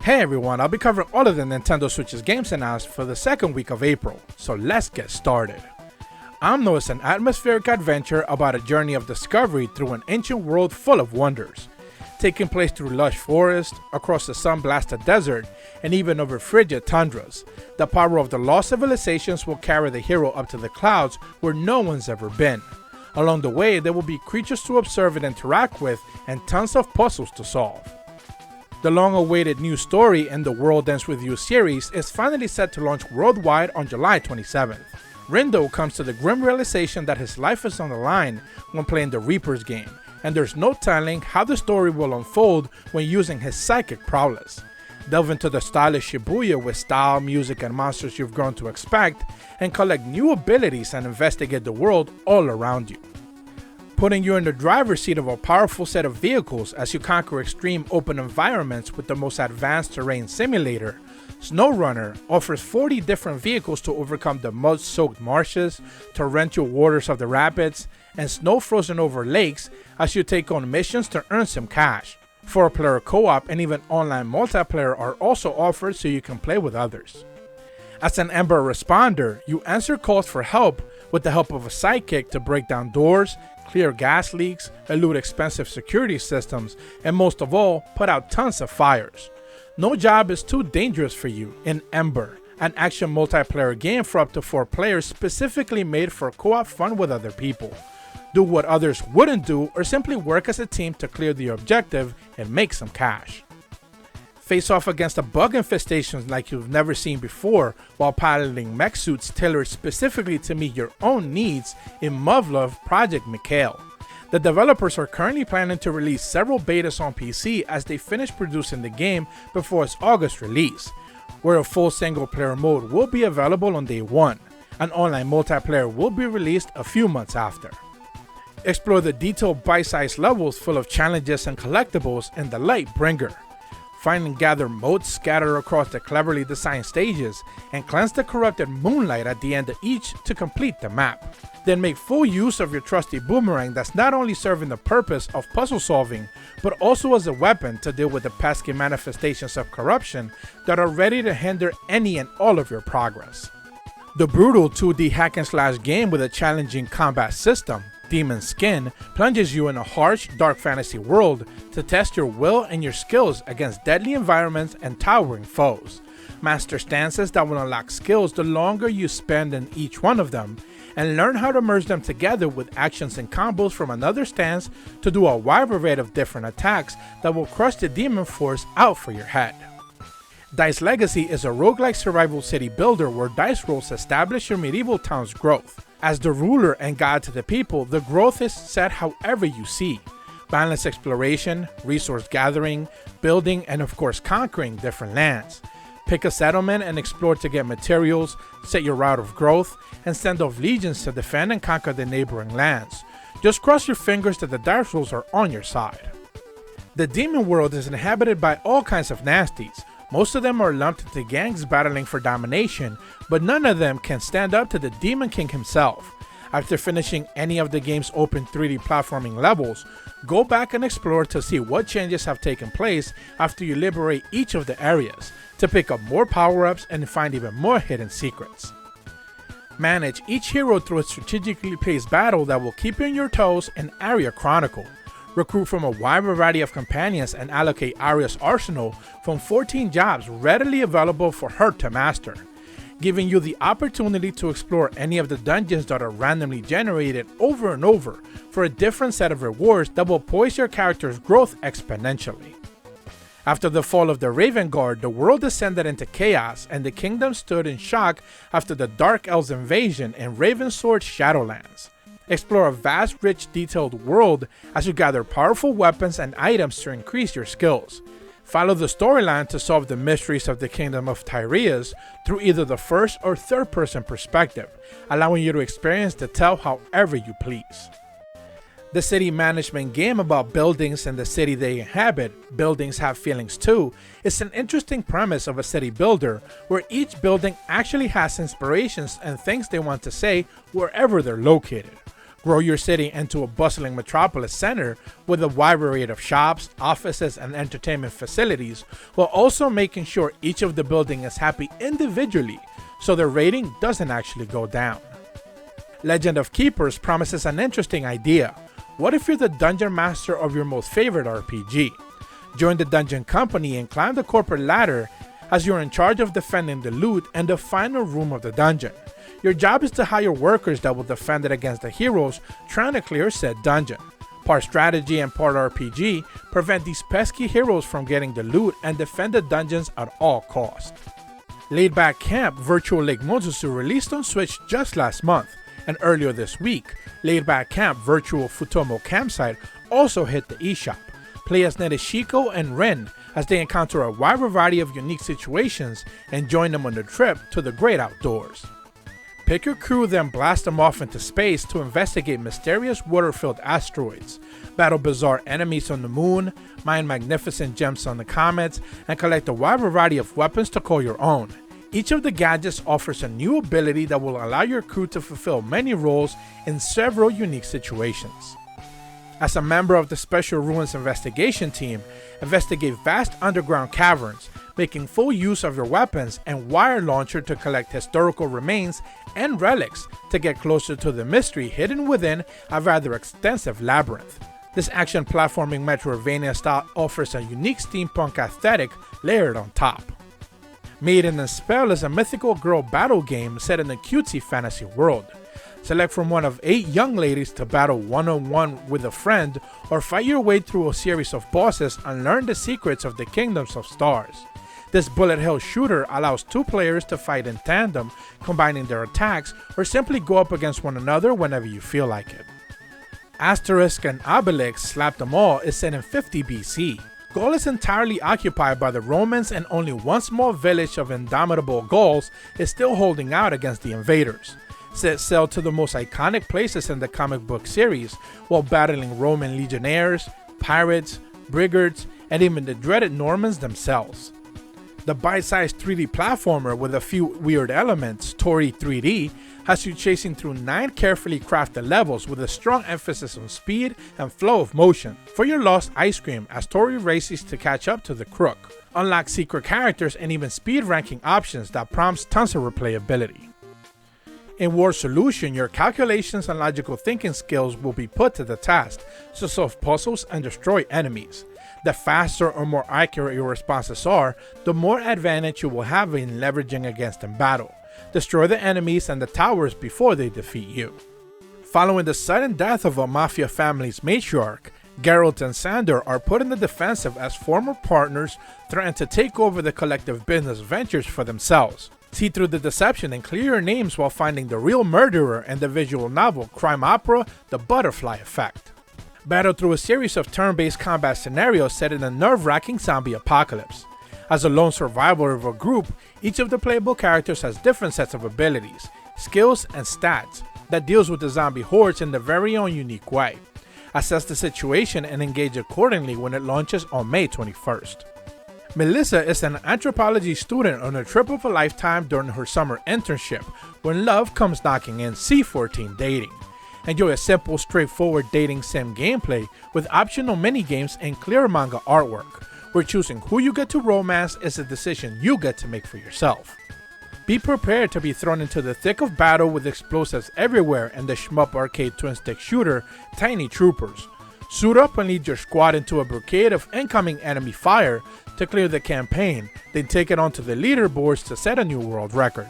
Hey everyone, I'll be covering all of the Nintendo Switch's games announced for the second week of April, so let's get started. Omno is an atmospheric adventure about a journey of discovery through an ancient world full of wonders. Taking place through lush forests, across the sun-blasted desert, and even over frigid tundras, the power of the lost civilizations will carry the hero up to the clouds where no one's ever been. Along the way, there will be creatures to observe and interact with, and tons of puzzles to solve. The long-awaited new story in the World Ends With You series is finally set to launch worldwide on July 27th. Rindo comes to the grim realization that his life is on the line when playing the Reaper's game, and there's no telling how the story will unfold when using his psychic prowess. Delve into the stylish Shibuya with style, music, and monsters you've grown to expect, and collect new abilities and investigate the world all around you. Putting you in the driver's seat of a powerful set of vehicles as you conquer extreme open environments with the most advanced terrain simulator, SnowRunner offers 40 different vehicles to overcome the mud-soaked marshes, torrential waters of the rapids, and snow-frozen over lakes as you take on missions to earn some cash. 4-player co-op and even online multiplayer are also offered so you can play with others. As an Embr responder, you answer calls for help with the help of a sidekick to break down doors, clear gas leaks, elude expensive security systems, and most of all, put out tons of fires. No job is too dangerous for you in Embr, an action multiplayer game for up to 4 players specifically made for co-op fun with other people. Do what others wouldn't do or simply work as a team to clear the objective and make some cash. Face off against the bug infestations like you've never seen before while piloting mech suits tailored specifically to meet your own needs in Muv-Luv Project Mikhail. The developers are currently planning to release several betas on PC as they finish producing the game before its August release, where a full single player mode will be available on day 1. An online multiplayer will be released a few months after. Explore the detailed bite-sized levels full of challenges and collectibles in the Lightbringer. Find and gather motes scattered across the cleverly designed stages, and cleanse the corrupted moonlight at the end of each to complete the map. Then make full use of your trusty boomerang that's not only serving the purpose of puzzle solving, but also as a weapon to deal with the pesky manifestations of corruption that are ready to hinder any and all of your progress. The brutal 2D hack-and-slash game with a challenging combat system, Demon Skin, plunges you in a harsh, dark fantasy world to test your will and your skills against deadly environments and towering foes. Master stances that will unlock skills the longer you spend in each one of them, and learn how to merge them together with actions and combos from another stance to do a wide array of different attacks that will crush the demon force out for your head. Dice Legacy is a roguelike survival city builder where dice rolls establish your medieval town's growth. As the ruler and guide to the people, the growth is set however you see. Balanced exploration, resource gathering, building, and of course conquering different lands. Pick a settlement and explore to get materials, set your route of growth, and send off legions to defend and conquer the neighboring lands. Just cross your fingers that the dice rolls are on your side. The demon world is inhabited by all kinds of nasties. Most of them are lumped into gangs battling for domination, but none of them can stand up to the Demon King himself. After finishing any of the game's open 3D platforming levels, go back and explore to see what changes have taken place after you liberate each of the areas, to pick up more power-ups and find even more hidden secrets. Manage each hero through a strategically placed battle that will keep you on your toes in Aria Chronicle. Recruit from a wide variety of companions and allocate Aria's arsenal from 14 jobs readily available for her to master, giving you the opportunity to explore any of the dungeons that are randomly generated over and over for a different set of rewards that will poise your character's growth exponentially. After the fall of the Raven Guard, the world descended into chaos and the kingdom stood in shock after the Dark Elves invasion in Ravensword Shadowlands. Explore a vast, rich, detailed world as you gather powerful weapons and items to increase your skills. Follow the storyline to solve the mysteries of the Kingdom of Tyreus through either the first or third person perspective, allowing you to experience the tale however you please. The city management game about buildings and the city they inhabit, Buildings Have Feelings Too, is an interesting premise of a city builder where each building actually has inspirations and things they want to say wherever they're located. Grow your city into a bustling metropolis center with a wide variety of shops, offices, and entertainment facilities, while also making sure each of the buildings is happy individually so their rating doesn't actually go down. Legend of Keepers promises an interesting idea. What if you're the dungeon master of your most favorite RPG? Join the dungeon company and climb the corporate ladder as you're in charge of defending the loot and the final room of the dungeon. Your job is to hire workers that will defend it against the heroes trying to clear said dungeon. Part strategy and part RPG prevent these pesky heroes from getting the loot and defend the dungeons at all costs. Laid Back Camp Virtual Lake Monjutsu released on Switch just last month, and earlier this week, Laid Back Camp Virtual Futomo Campsite also hit the eShop. Play as Nedeshiko and Rin as they encounter a wide variety of unique situations and join them on the trip to the great outdoors. Pick your crew, then blast them off into space to investigate mysterious water-filled asteroids, battle bizarre enemies on the moon, mine magnificent gems on the comets, and collect a wide variety of weapons to call your own. Each of the gadgets offers a new ability that will allow your crew to fulfill many roles in several unique situations. As a member of the Special Ruins Investigation Team, investigate vast underground caverns, making full use of your weapons and wire launcher to collect historical remains and relics to get closer to the mystery hidden within a rather extensive labyrinth. This action platforming Metroidvania style offers a unique steampunk aesthetic layered on top. Maiden and Spell is a mythical girl battle game set in a cutesy fantasy world. Select from one of 8 young ladies to battle one-on-one with a friend or fight your way through a series of bosses and learn the secrets of the Kingdoms of Stars. This bullet hell shooter allows 2 players to fight in tandem, combining their attacks, or simply go up against one another whenever you feel like it. Asterisk and Obelix Slap Them All is set in 50 BC. Gaul is entirely occupied by the Romans and only one small village of indomitable Gauls is still holding out against the invaders. Set sail to the most iconic places in the comic book series while battling Roman legionnaires, pirates, brigands, and even the dreaded Normans themselves. The bite-sized 3D platformer with a few weird elements, TWEWY 3D, has you chasing through 9 carefully crafted levels with a strong emphasis on speed and flow of motion for your lost ice cream as TWEWY races to catch up to the crook. Unlock secret characters and even speed ranking options that prompts tons of replayability. In War Solution, your calculations and logical thinking skills will be put to the test to solve puzzles and destroy enemies. The faster or more accurate your responses are, the more advantage you will have in leveraging against in battle. Destroy the enemies and the towers before they defeat you. Following the sudden death of a mafia family's matriarch, Geralt and Sandor are put in the defensive as former partners threaten to take over the collective business ventures for themselves. See through the deception and clear your names while finding the real murderer in the visual novel crime opera The Butterfly Effect. Battle through a series of turn-based combat scenarios set in a nerve-wracking zombie apocalypse. As a lone survivor of a group, each of the playable characters has different sets of abilities, skills, and stats that deals with the zombie hordes in their very own unique way. Assess the situation and engage accordingly when it launches on May 21st. Melissa is an anthropology student on a trip of a lifetime during her summer internship when love comes knocking in C14 dating. Enjoy a simple, straightforward dating sim gameplay with optional minigames and clear manga artwork, where choosing who you get to romance is a decision you get to make for yourself. Be prepared to be thrown into the thick of battle with explosives everywhere in the Schmup arcade twin-stick shooter Tiny Troopers. Suit up and lead your squad into a brigade of incoming enemy fire to clear the campaign, then take it onto the leaderboards to set a new world record.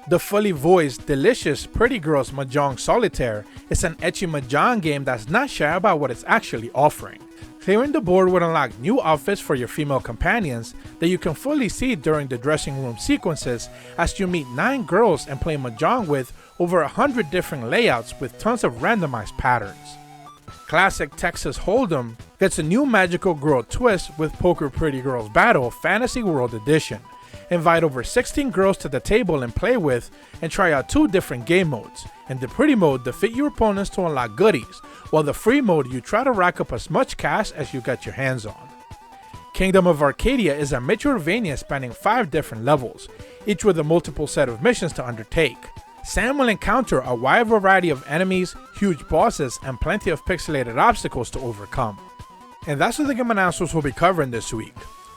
The fully voiced, delicious Pretty Girls Mahjong Solitaire is an ecchi mahjong game that's not shy about what it's actually offering. Clearing the board will unlock new outfits for your female companions that you can fully see during the dressing room sequences as you meet 9 girls and play mahjong with over 100 different layouts with tons of randomized patterns. Classic Texas Hold'em gets a new magical girl twist with Poker Pretty Girls Battle Fantasy World Edition. Invite over 16 girls to the table and play with, and try out 2 different game modes. In the pretty mode, defeat your opponents to unlock goodies, while the free mode, you try to rack up as much cash as you get your hands on. Kingdom of Arcadia is a Metroidvania spanning 5 different levels, each with a multiple set of missions to undertake. Sam will encounter a wide variety of enemies, huge bosses, and plenty of pixelated obstacles to overcome. And that's what the game announcements will be covering this week.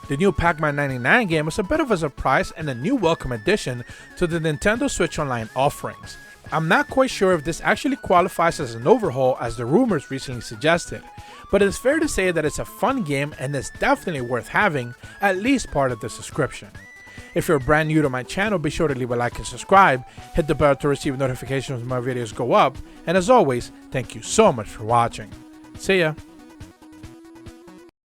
The new Pacman 99 game is a bit of a surprise and a new welcome addition to the Nintendo Switch Online offerings. I'm not quite sure if this actually qualifies as an overhaul as the rumors recently suggested, but it's fair to say that it's a fun game and is definitely worth having at least part of the subscription. If you're brand new to my channel, be sure to leave a like and subscribe, hit the bell to receive notifications when my videos go up, and as always, thank you so much for watching. See ya!